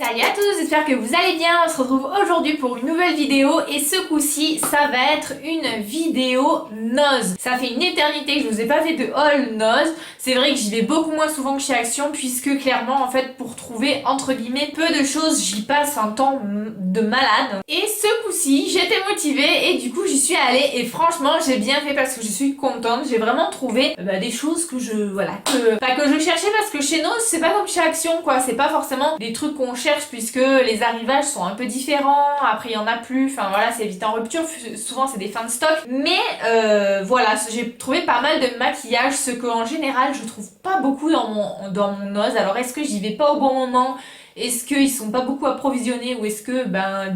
Salut à tous, j'espère que vous allez bien. On se retrouve aujourd'hui pour une nouvelle vidéo et ce coup-ci ça va être une vidéo nose. Ça fait une éternité que je vous ai pas fait de haul nose. C'est vrai que j'y vais beaucoup moins souvent que chez Action puisque clairement en fait pour trouver entre guillemets peu de choses j'y passe un temps de malade. Et ce coup-ci j'étais motivée et du coup j'y suis allée et franchement j'ai bien fait parce que je suis contente. J'ai vraiment trouvé des choses que je que je cherchais parce que chez Nose c'est pas comme chez Action quoi. C'est pas forcément des trucs qu'on cherche puisque les arrivages sont un peu différents, après il y en a plus, enfin voilà, c'est vite en rupture, souvent c'est des fins de stock, mais voilà, j'ai trouvé pas mal de maquillage, ce que en général je trouve pas beaucoup dans mon nose. Alors est-ce que j'y vais pas au bon moment? Est-ce qu'ils sont pas beaucoup approvisionnés ou est-ce que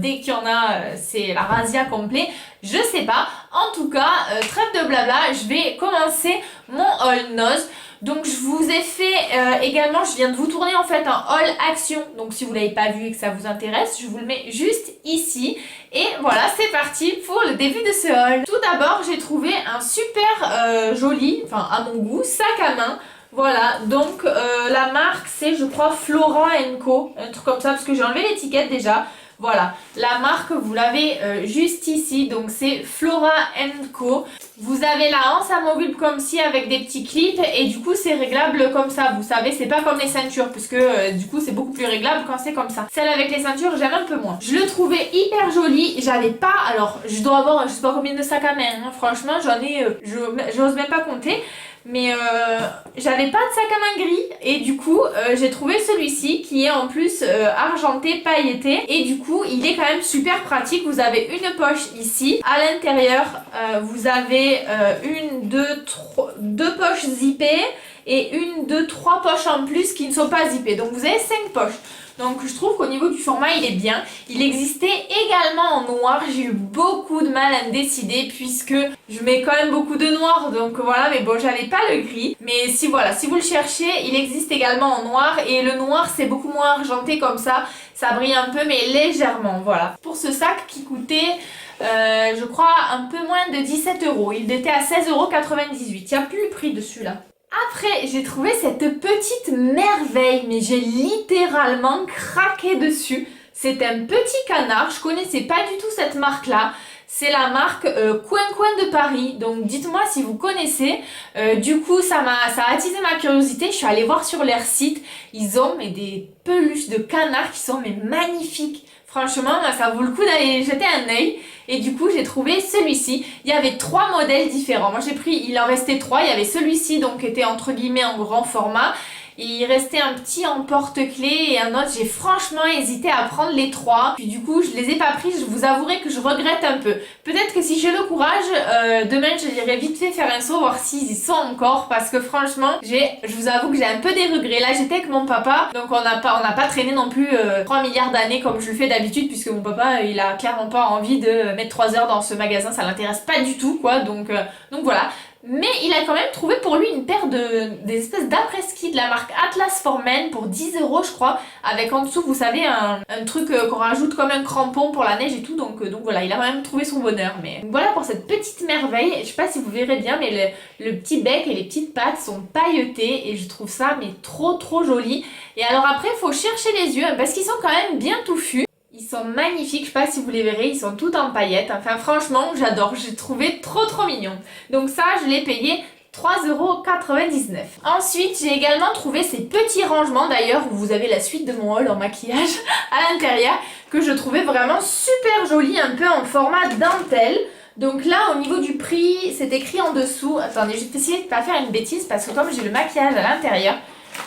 dès qu'il y en a c'est la razzia complet? Je sais pas. En tout cas, trêve de blabla, je vais commencer mon haul nose. Donc je vous ai fait également, je viens de vous tourner en fait un haul Action. Donc si vous l'avez pas vu et que ça vous intéresse, je vous le mets juste ici. Et voilà, c'est parti pour le début de ce haul. Tout d'abord, j'ai trouvé un super joli, enfin à mon goût, sac à main. Voilà, donc la marque c'est je crois Flora & Co, un truc comme ça parce que j'ai enlevé l'étiquette déjà. Voilà, la marque vous l'avez juste ici, donc c'est Flora & Co. Vous avez la anse amovible comme ci avec des petits clips et du coup c'est réglable comme ça, vous savez, c'est pas comme les ceintures puisque du coup c'est beaucoup plus réglable quand c'est comme ça. Celle avec les ceintures j'aime un peu moins. Je le trouvais hyper joli, j'avais pas, alors je dois avoir je sais pas combien de sacs à main, hein. Franchement j'en ai, j'ose même pas compter. Mais j'avais pas de sac à main gris et du coup j'ai trouvé celui-ci qui est en plus argenté, pailleté et du coup il est quand même super pratique. Vous avez une poche ici, à l'intérieur vous avez deux poches zippées et trois poches en plus qui ne sont pas zippées, donc vous avez 5 poches. Donc je trouve qu'au niveau du format il est bien. Il existait également en noir, j'ai eu beaucoup de mal à me décider puisque je mets quand même beaucoup de noir, donc voilà, mais bon j'avais pas le gris. Mais si voilà, si vous le cherchez, il existe également en noir et le noir c'est beaucoup moins argenté comme ça brille un peu mais légèrement, voilà. Pour ce sac qui coûtait je crois un peu moins de 17 €, il était à 16,98 €, il n'y a plus le prix dessus là. Après, j'ai trouvé cette petite merveille, mais j'ai littéralement craqué dessus. C'est un petit canard, je connaissais pas du tout cette marque-là. C'est la marque Coin Coin de Paris, donc dites-moi si vous connaissez. Du coup, ça a attisé ma curiosité, je suis allée voir sur leur site. Ils ont des peluches de canards qui sont magnifiques. Franchement, ça vaut le coup d'aller jeter un œil. Et du coup, j'ai trouvé celui-ci. Il y avait 3 modèles différents. Moi, j'ai pris, il en restait 3. Il y avait celui-ci, donc, qui était entre guillemets en grand format. Et il restait un petit en porte-clés et un autre. J'ai franchement hésité à prendre les 3. Puis du coup, je les ai pas pris. Je vous avouerai que je regrette un peu. Peut-être que si j'ai le courage, demain, je irai vite fait faire un saut, voir s'ils y sont encore. Parce que franchement, je vous avoue que j'ai un peu des regrets. Là, j'étais avec mon papa. Donc, on n'a pas traîné non plus 3 milliards d'années comme je le fais d'habitude. Puisque mon papa, il a clairement pas envie de mettre 3 heures dans ce magasin. Ça l'intéresse pas du tout, quoi. Donc voilà. Mais il a quand même trouvé pour lui une paire des espèces d'après-ski de la marque Atlas for Men pour 10 € je crois, avec en dessous vous savez un truc qu'on rajoute comme un crampon pour la neige et tout, donc voilà, il a quand même trouvé son bonheur. Mais donc, voilà pour cette petite merveille. Je sais pas si vous verrez bien mais le petit bec et les petites pattes sont pailletées et je trouve ça trop joli. Et alors après il faut chercher les yeux parce qu'ils sont quand même bien touffus. Ils sont magnifiques, je sais pas si vous les verrez, ils sont tout en paillettes. Enfin franchement, j'adore, j'ai trouvé trop mignon. Donc ça, je l'ai payé 3,99 €. Ensuite, j'ai également trouvé ces petits rangements d'ailleurs, où vous avez la suite de mon haul en maquillage à l'intérieur, que je trouvais vraiment super joli, un peu en format dentelle. Donc là, au niveau du prix, c'est écrit en dessous. Attendez, je vais essayer de pas faire une bêtise parce que comme j'ai le maquillage à l'intérieur,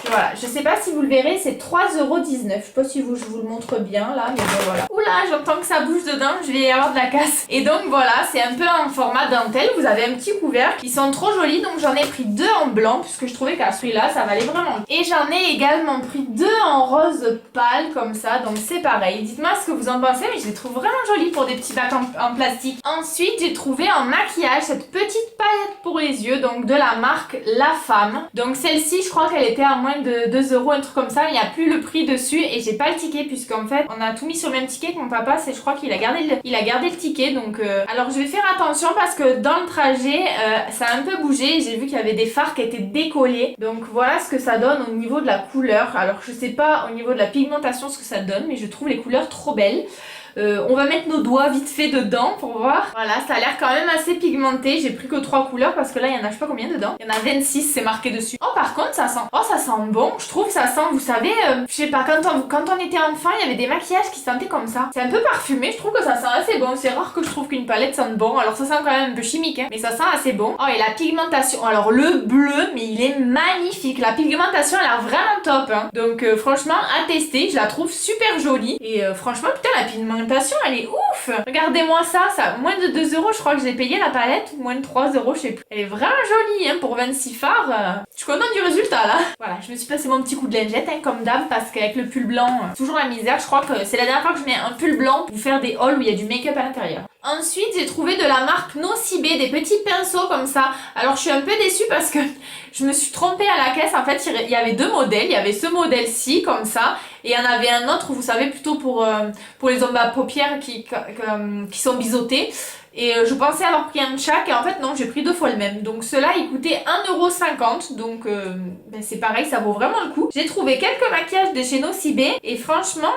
voilà, je sais pas si vous le verrez, c'est 3,19 €. Je sais pas si je vous le montre bien là, mais bon voilà. Oula, j'entends que ça bouge dedans, je vais y avoir de la casse. Et donc voilà, c'est un peu en format dentelle, vous avez un petit couvercle. Ils sont trop jolis, donc j'en ai pris 2 en blanc, puisque je trouvais qu'à celui-là, ça valait vraiment. Et j'en ai également pris 2 en rose pâle, comme ça, donc c'est pareil. Dites-moi ce que vous en pensez, mais je les trouve vraiment jolis pour des petits bacs en plastique. Ensuite, j'ai trouvé en maquillage cette petite paillette pour les yeux, donc de la marque La Femme. Donc celle-ci, je crois qu'elle était à moins de 2 €, un truc comme ça, il n'y a plus le prix dessus et j'ai pas le ticket puisqu'en fait on a tout mis sur le même ticket avec mon papa, je crois qu'il a gardé le ticket. Donc, alors je vais faire attention parce que dans le trajet, ça a un peu bougé. J'ai vu qu'il y avait des phares qui étaient décollés. Donc voilà ce que ça donne au niveau de la couleur. Alors je sais pas au niveau de la pigmentation ce que ça donne, mais je trouve les couleurs trop belles. On va mettre nos doigts vite fait dedans pour voir. Voilà, ça a l'air quand même assez pigmenté. J'ai pris que 3 couleurs parce que là, il y en a je sais pas combien dedans. Il y en a 26, c'est marqué dessus. Oh, par contre, ça sent bon. Je trouve ça sent, vous savez, je sais pas, quand on était enfant, il y avait des maquillages qui sentaient comme ça. C'est un peu parfumé, je trouve que ça sent assez bon. C'est rare que je trouve qu'une palette sente bon. Alors ça sent quand même un peu chimique, hein, mais ça sent assez bon. Oh, et la pigmentation. Alors le bleu, mais il est magnifique. La pigmentation, elle a l'air vraiment top. Hein. Donc franchement, à tester. Je la trouve super jolie. Et franchement, putain, la pigmentation, elle est ouf. Regardez-moi ça, moins de 2 euros, je crois que j'ai payé la palette, moins de 3 euros, je sais plus. Elle est vraiment jolie, hein, pour 26 fards. Je suis contente du résultat, là. Voilà, je me suis passé mon petit coup de lingette, hein, comme d'hab, parce qu'avec le pull blanc, toujours la misère. Je crois que c'est la dernière fois que je mets un pull blanc pour faire des hauls où il y a du make-up à l'intérieur. Ensuite, j'ai trouvé de la marque Nocibé, des petits pinceaux comme ça. Alors, je suis un peu déçue parce que je me suis trompée à la caisse. En fait, il y avait 2 modèles. Il y avait ce modèle-ci, comme ça. Et il y en avait un autre, vous savez, plutôt pour les ombres à paupières qui sont biseautés. Et je pensais avoir pris un de chaque et en fait non, j'ai pris 2 fois le même. Donc ceux-là ils coûtaient 1,50€. Donc c'est pareil, ça vaut vraiment le coup. J'ai trouvé quelques maquillages de chez Nocibé et franchement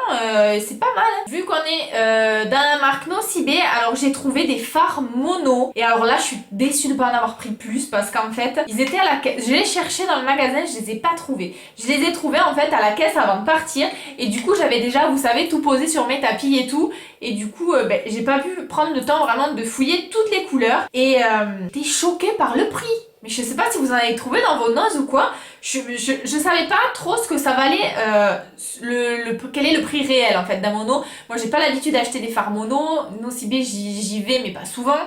c'est pas mal. Hein. Vu qu'on est dans la marque Nocibé, alors j'ai trouvé des fards mono. Et alors là je suis déçue de pas en avoir pris plus parce qu'en fait ils étaient à la caisse. Je les cherchais dans le magasin, je les ai pas trouvés. Je les ai trouvés en fait à la caisse avant de partir. Et du coup j'avais déjà, vous savez, tout posé sur mes tapis et tout. Et du coup j'ai pas pu prendre le temps vraiment de fouiller toutes les couleurs et t'es choquée par le prix. Mais je sais pas si vous en avez trouvé dans vos noses ou quoi. Je savais pas trop ce que ça valait, quel est le prix réel en fait d'un mono. Moi j'ai pas l'habitude d'acheter des fards mono. Nocibé j'y vais mais pas souvent.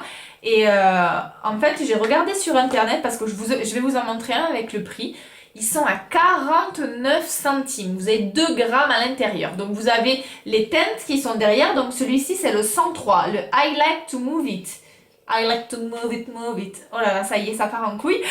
Et en fait j'ai regardé sur internet parce que je vais vous en montrer un avec le prix. Ils sont à 49 centimes. Vous avez 2 grammes à l'intérieur. Donc vous avez les teintes qui sont derrière. Donc celui-ci c'est le 103. Le I like to move it. I like to move it, move it. Oh là là, ça y est, ça part en couille.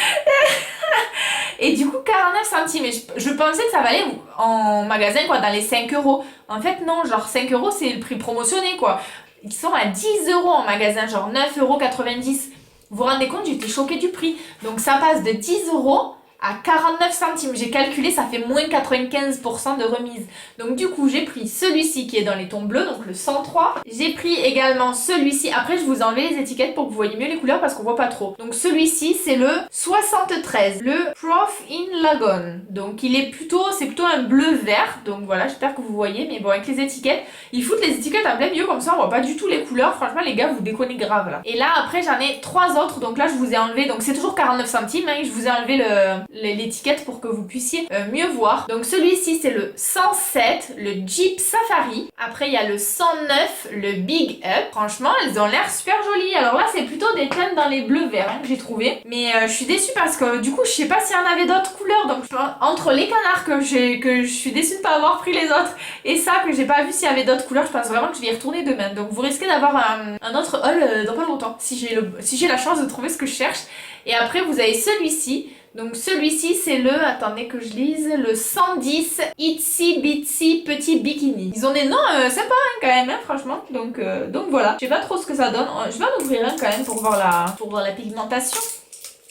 Et du coup 49 centimes. Et je pensais que ça valait en magasin quoi, dans les 5 euros. En fait non, genre 5 euros c'est le prix promotionné quoi. Ils sont à 10 euros en magasin, genre 9,90 €. Vous vous rendez compte, j'étais choquée du prix. Donc ça passe de 10 euros à 49 centimes. J'ai calculé, ça fait moins 95% de remise. Donc du coup, j'ai pris celui-ci qui est dans les tons bleus, donc le 103. J'ai pris également celui-ci. Après, je vous enlève les étiquettes pour que vous voyez mieux les couleurs parce qu'on voit pas trop. Donc celui-ci, c'est le 73, le Prof in Lagoon. Donc c'est plutôt un bleu-vert. Donc voilà, j'espère que vous voyez. Mais bon, avec les étiquettes, ils foutent les étiquettes en plein milieu comme ça, on voit pas du tout les couleurs. Franchement, les gars, vous déconnez grave là. Et là, après, j'en ai 3 autres. Donc là, je vous ai enlevé, donc c'est toujours 49 centimes. Hein, je vous ai enlevé l'étiquette pour que vous puissiez mieux voir. Donc celui-ci c'est le 107, le Jeep Safari. Après il y a le 109, le Big Up. Franchement elles ont l'air super jolies. Alors là c'est plutôt des teintes dans les bleus verts hein, que j'ai trouvé. Mais je suis déçue parce que du coup je sais pas s'il y en avait d'autres couleurs. Donc entre les canards que je suis déçue de pas avoir pris les autres et ça que j'ai pas vu s'il y avait d'autres couleurs, je pense vraiment que je vais y retourner demain. Donc vous risquez d'avoir un autre haul dans pas longtemps si j'ai la chance de trouver ce que je cherche. Et après vous avez celui-ci. Donc celui-ci c'est attendez que je lise, le 110 Itsy Bitsy Petit Bikini. Ils ont des noms sympas hein, quand même, hein, franchement. Donc voilà, je sais pas trop ce que ça donne. Je vais en ouvrir un quand même pour voir la pigmentation.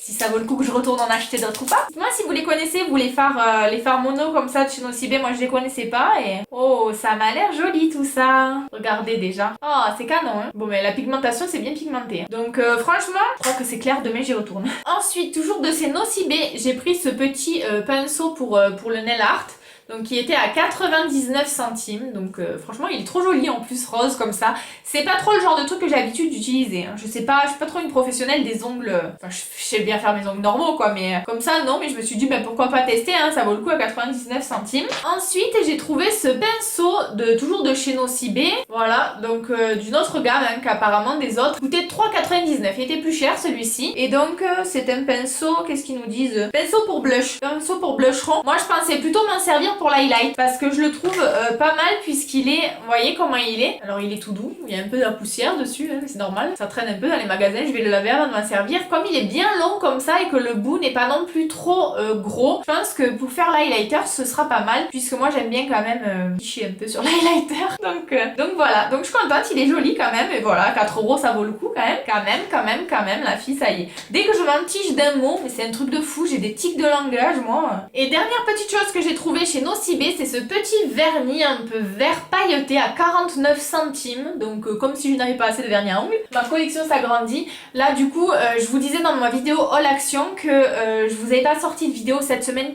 Si ça vaut le coup que je retourne en acheter d'autres ou pas. Moi si vous les connaissez, vous les fards mono comme ça de chez Nocibé, moi je les connaissais pas et... Oh, ça m'a l'air joli tout ça. Regardez déjà. Oh, c'est canon hein. Bon mais la pigmentation c'est bien pigmenté. Hein. Donc franchement, je crois que c'est clair, demain j'y retourne. Ensuite, toujours de chez Nocibé, j'ai pris ce petit pinceau pour le nail art. Donc qui était à 99 centimes. Donc franchement il est trop joli en plus rose comme ça. C'est pas trop le genre de truc que j'ai l'habitude d'utiliser. Hein. Je suis pas trop une professionnelle des ongles. Enfin je sais bien faire mes ongles normaux quoi. Mais comme ça non. Mais je me suis dit ben pourquoi pas tester. Hein, ça vaut le coup à 99 centimes. Ensuite j'ai trouvé ce pinceau toujours de chez Nocibé. Voilà. Donc d'une autre gamme hein, qu'apparemment des autres. Coûtait 3,99. Il était plus cher celui-ci. Et donc c'est un pinceau. Qu'est-ce qu'ils nous disent? Pinceau pour blush. Pinceau pour blush rond. Moi je pensais plutôt m'en servir pour l'highlight parce que je le trouve pas mal puisqu'il est, vous voyez comment il est. Alors il est tout doux, il y a un peu de la poussière dessus, hein, c'est normal. Ça traîne un peu dans les magasins, je vais le laver avant de m'en servir. Comme il est bien long comme ça et que le bout n'est pas non plus trop gros, je pense que pour faire l'highlighter ce sera pas mal puisque moi j'aime bien quand même picher un peu sur l'highlighter. Donc voilà, donc je suis contente, il est joli quand même et voilà, 4 € ça vaut le coup quand même, la fille ça y est. Dès que je m'en tige d'un mot, mais c'est un truc de fou, j'ai des tics de langage moi. Et dernière petite chose que j'ai trouvé chez Nocibé, c'est ce petit vernis un peu vert pailleté à 49 centimes, donc comme si je n'avais pas assez de vernis à ongles. Ma collection s'agrandit. Là du coup, je vous disais dans ma vidéo All Action que je vous avais pas sorti de vidéo cette semaine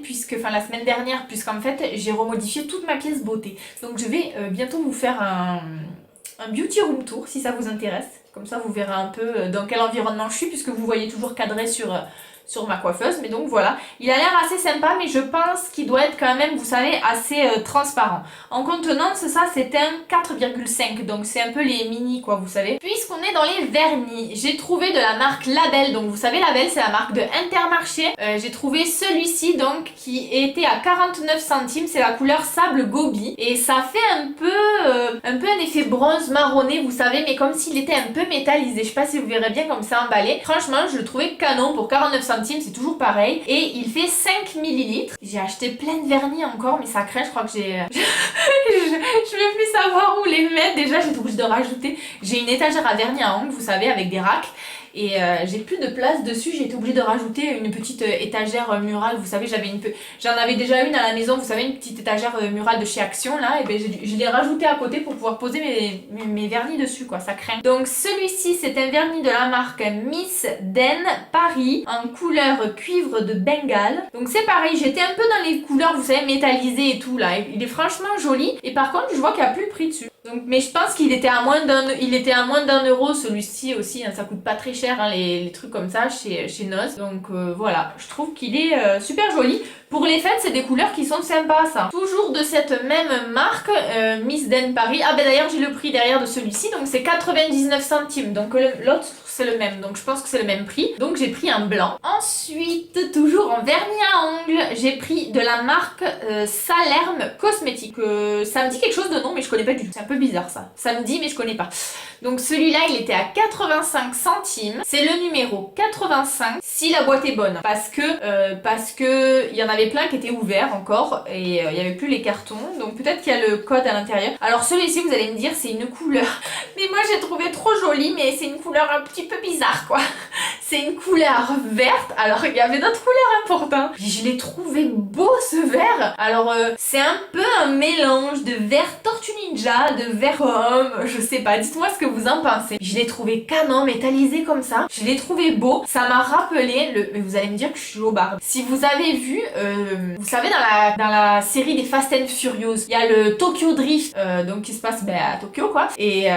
la semaine dernière, puisqu'en fait j'ai remodifié toute ma pièce beauté. Donc je vais bientôt vous faire un beauty room tour si ça vous intéresse. Comme ça vous verrez un peu dans quel environnement je suis puisque vous voyez toujours cadré sur ma coiffeuse. Mais donc voilà, il a l'air assez sympa mais je pense qu'il doit être quand même, vous savez, assez transparent. En contenance, ça c'est un 4,5 donc c'est un peu les mini quoi, vous savez. Puisqu'on est dans les vernis, j'ai trouvé de la marque Label. Donc vous savez, Label c'est la marque de Intermarché. J'ai trouvé celui-ci donc qui était à 49 centimes, c'est la couleur Sable Gobi. Et ça fait un peu un effet bronze marronné, vous savez, mais comme s'il était un peu métallisé. Je sais pas si vous verrez bien comme c'est emballé. Franchement, je le trouvais canon pour 49 centimes, c'est toujours pareil. Et il fait 5 millilitres. J'ai acheté plein de vernis encore, mais ça craint, je crois que j'ai... je vais plus savoir où les mettre. Déjà, j'ai été obligée de rajouter. J'ai une étagère à vernis à ongles, vous savez, avec des racks. Et j'ai plus de place dessus, j'ai été obligée de rajouter une petite étagère murale. Vous savez, j'en avais déjà une à la maison, vous savez, une petite étagère murale de chez Action là. Et ben je l'ai rajouté à côté pour pouvoir poser mes vernis dessus quoi, ça craint. Donc celui-ci c'est un vernis de la marque Miss Den Paris en couleur cuivre de Bengale. Donc c'est pareil, j'étais un peu dans les couleurs, vous savez, métallisées et tout là. Il est franchement joli. Et par contre je vois qu'il n'y a plus le prix dessus. Donc, mais je pense qu'il était à moins d'1 euro celui-ci aussi, hein, ça coûte pas très cher hein, les trucs comme ça chez Noz. Donc voilà, je trouve qu'il est super joli. Pour les fêtes, c'est des couleurs qui sont sympas ça. Toujours de cette même marque, Miss Den Paris. Ah ben d'ailleurs j'ai le prix derrière de celui-ci, donc c'est 99 centimes. Donc l'autre c'est le même, donc je pense que c'est le même prix. Donc j'ai pris un blanc. Ensuite, toujours en vernis à ongles, j'ai pris de la marque Salerme Cosmétique. Ça me dit quelque chose de nom mais je connais pas du tout. C'est un peu bizarre ça. Ça me dit mais je connais pas. Donc celui-là il était à 85 centimes. C'est le numéro 85 si la boîte est bonne. Parce que il y en avait plein qui étaient ouverts encore et il n'y avait plus les cartons. Donc peut-être qu'il y a le code à l'intérieur. Alors celui-ci vous allez me dire c'est une couleur. Mais moi j'ai trouvé trop joli mais c'est une couleur un petit peu bizarre quoi. C'est une couleur verte. Alors il y avait d'autres couleurs importantes. Je l'ai trouvé beau ce vert. Alors c'est un peu un mélange de vert Tortue Ninja, de vert homme, je sais pas. Dites-moi ce que vous en pensez. Je l'ai trouvé canon, métallisé comme ça. Je l'ai trouvé beau. Ça m'a rappelé mais vous allez me dire que je suis au bar. Si vous avez vu, vous savez dans la série des Fast and Furious, il y a le Tokyo Drift, donc qui se passe à Tokyo quoi. Et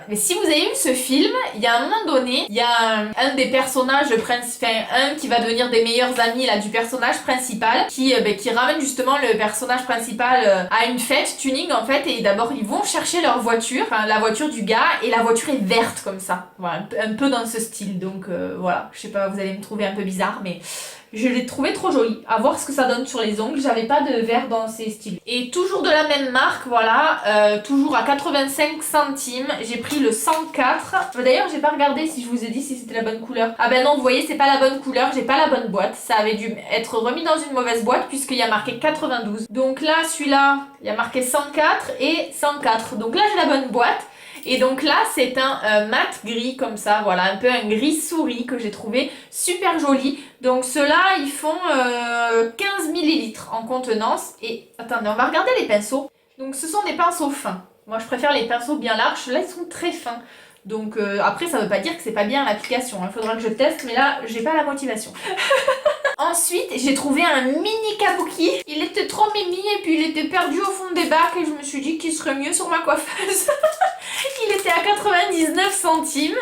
mais si vous avez vu ce film, il y a un moment donné, il y a un des personnages principaux, un qui va devenir des meilleurs amis là du personnage principal, qui ramène justement le personnage principal à une fête tuning en fait, et d'abord ils vont chercher leur voiture, enfin la voiture du gars, et la voiture est verte comme ça, voilà, un peu dans ce style. Donc voilà, je sais pas, vous allez me trouver un peu bizarre, mais je l'ai trouvé trop joli. À voir ce que ça donne sur les ongles. J'avais pas de vert dans ces styles. Et toujours de la même marque, voilà. Toujours à 85 centimes. J'ai pris le 104. D'ailleurs, j'ai pas regardé si je vous ai dit si c'était la bonne couleur. Ah ben non, vous voyez, c'est pas la bonne couleur. J'ai pas la bonne boîte. Ça avait dû être remis dans une mauvaise boîte puisqu'il y a marqué 92. Donc là, celui-là, il y a marqué 104 et 104. Donc là, j'ai la bonne boîte. Et donc là, c'est un mat gris comme ça, voilà, un peu un gris souris que j'ai trouvé super joli. Donc ceux-là, ils font 15 millilitres en contenance. Et attendez, on va regarder les pinceaux. Donc ce sont des pinceaux fins. Moi, je préfère les pinceaux bien larges. Là, ils sont très fins. Donc après, ça veut pas dire que c'est pas bien l'application. Il faudra que je teste, mais là, j'ai pas la motivation. Ensuite, j'ai trouvé un mini kabuki. Il était trop mimi et puis il était perdu au fond des bacs et je me suis dit qu'il serait mieux sur ma coiffeuse. Il était à 99 centimes.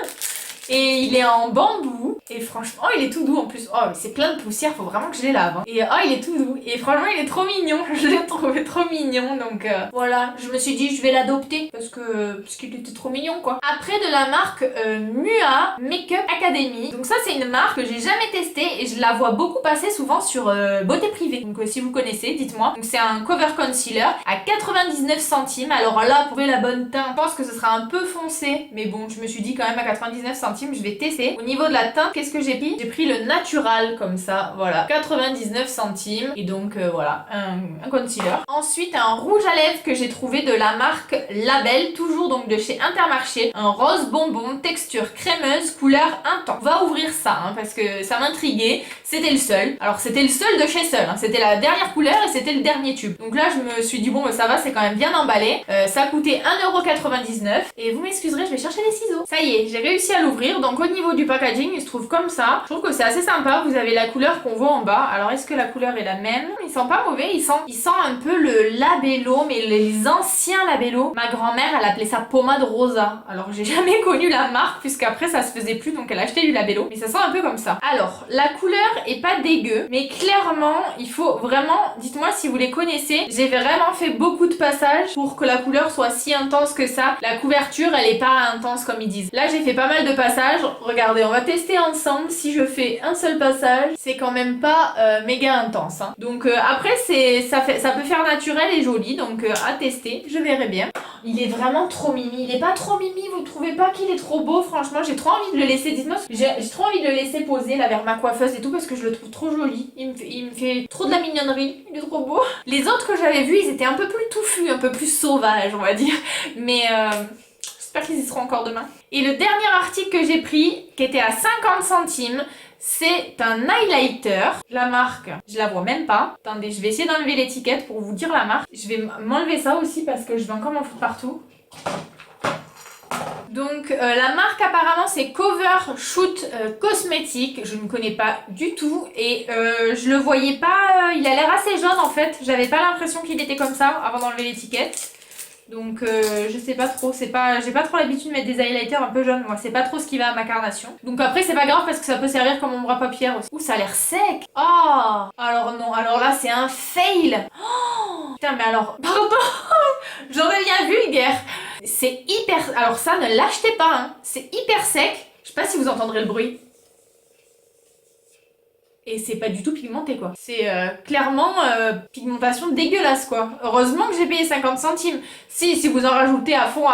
Et il est en bambou. Et franchement, il est tout doux en plus. Oh, mais c'est plein de poussière, faut vraiment que je les lave. Hein. Et oh, il est tout doux. Et franchement, il est trop mignon. Je l'ai trouvé trop mignon. Donc voilà, je me suis dit, je vais l'adopter. Parce qu'il était trop mignon, quoi. Après, de la marque Mua Makeup Academy. Donc ça, c'est une marque que j'ai jamais testée. Et je la vois beaucoup passer souvent sur Beauté Privée. Donc si vous connaissez, dites-moi. Donc c'est un cover concealer à 99 centimes. Alors là, pour la bonne teinte, je pense que ce sera un peu foncé. Mais bon, je me suis dit quand même à 99 centimes, je vais tester. Au niveau de la teinte, qu'est-ce que j'ai pris? J'ai pris le natural comme ça, voilà, 99 centimes. Et donc voilà, un concealer. Ensuite, un rouge à lèvres que j'ai trouvé de la marque Label, toujours donc de chez Intermarché. Un rose bonbon, texture crémeuse, couleur intense. On va ouvrir ça, hein, parce que ça m'intriguait. C'était le seul. Alors c'était le seul de chez Seul, hein. C'était la dernière couleur et c'était le dernier tube. Donc là, je me suis dit, bon, bah, ça va, c'est quand même bien emballé. Ça a coûté 1,99 €. Et vous m'excuserez, je vais chercher les ciseaux. Ça y est, j'ai réussi à l'ouvrir. Donc au niveau du packaging, il se trouve comme ça. Je trouve que c'est assez sympa. Vous avez la couleur qu'on voit en bas. Alors est-ce que la couleur est la même? Il sent pas mauvais. Il sent un peu le labello, mais les anciens labello. Ma grand-mère, elle appelait ça pommade rosa. Alors j'ai jamais connu la marque, puisqu'après ça se faisait plus, donc elle a acheté du labello. Mais ça sent un peu comme ça. Alors, la couleur est pas dégueu, mais clairement, il faut vraiment, dites-moi si vous les connaissez. J'ai vraiment fait beaucoup de passages pour que la couleur soit si intense que ça. La couverture, elle est pas intense comme ils disent. Là, j'ai fait pas mal de passages. Regardez, on va tester ensemble. Si je fais un seul passage, c'est quand même pas méga intense. Hein. Donc après, ça peut faire naturel et joli. Donc à tester, je verrai bien. Il est vraiment trop mimi. Il est pas trop mimi, vous trouvez pas qu'il est trop beau? Franchement, j'ai trop envie de le laisser. Dites-moi, j'ai trop envie de le laisser poser là vers ma coiffeuse et tout parce que je le trouve trop joli. Il me fait trop de la mignonnerie. Il est trop beau. Les autres que j'avais vus, ils étaient un peu plus touffus, un peu plus sauvages, on va dire. Mais j'espère qu'ils y seront encore demain. Et le dernier article que j'ai pris, qui était à 50 centimes, c'est un highlighter. La marque, je la vois même pas. Attendez, je vais essayer d'enlever l'étiquette pour vous dire la marque. Je vais m'enlever ça aussi parce que je vais encore m'en foutre partout. Donc la marque apparemment c'est Cover Shoot Cosmétique, je ne connais pas du tout et je le voyais pas, il a l'air assez jaune en fait, j'avais pas l'impression qu'il était comme ça avant d'enlever l'étiquette. Donc je sais pas trop, j'ai pas trop l'habitude de mettre des highlighters un peu jaunes, moi c'est pas trop ce qui va à ma carnation. Donc après c'est pas grave parce que ça peut servir comme ombre à paupières aussi. Ouh, ça a l'air sec. Oh, alors non, alors là c'est un fail. Oh, putain mais alors, pardon, j'en deviens vulgaire. C'est hyper, alors ça ne l'achetez pas, hein. C'est hyper sec. Je sais pas si vous entendrez le bruit. Et c'est pas du tout pigmenté quoi. C'est clairement pigmentation dégueulasse quoi. Heureusement que j'ai payé 50 centimes. Si vous en rajoutez à fond,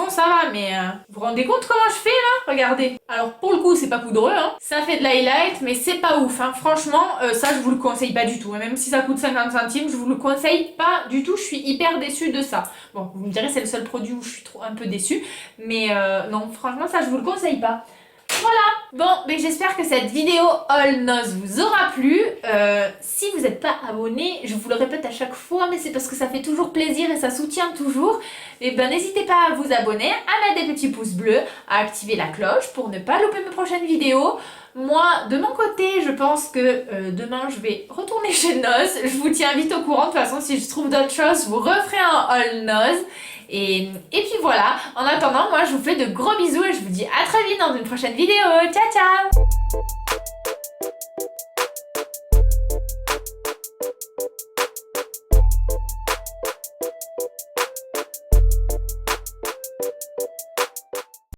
ça va. Mais vous vous rendez compte comment je fais là? Regardez. Alors pour le coup c'est pas poudreux hein. Ça fait de l'highlight mais c'est pas ouf hein. Franchement ça je vous le conseille pas du tout. Même si ça coûte 50 centimes je vous le conseille pas du tout. Je suis hyper déçue de ça. Bon vous me direz c'est le seul produit où je suis un peu déçue. Mais non franchement ça je vous le conseille pas. Voilà, bon, mais j'espère que cette vidéo All Nose vous aura plu. Si vous n'êtes pas abonné, je vous le répète à chaque fois, mais c'est parce que ça fait toujours plaisir et ça soutient toujours. Et ben n'hésitez pas à vous abonner, à mettre des petits pouces bleus, à activer la cloche pour ne pas louper mes prochaines vidéos. Moi, de mon côté, je pense que demain, je vais retourner chez Nose. Je vous tiens vite au courant. De toute façon, si je trouve d'autres choses, je vous referai un All Nose. Et puis voilà, en attendant, moi je vous fais de gros bisous et je vous dis à très vite dans une prochaine vidéo. Ciao ciao!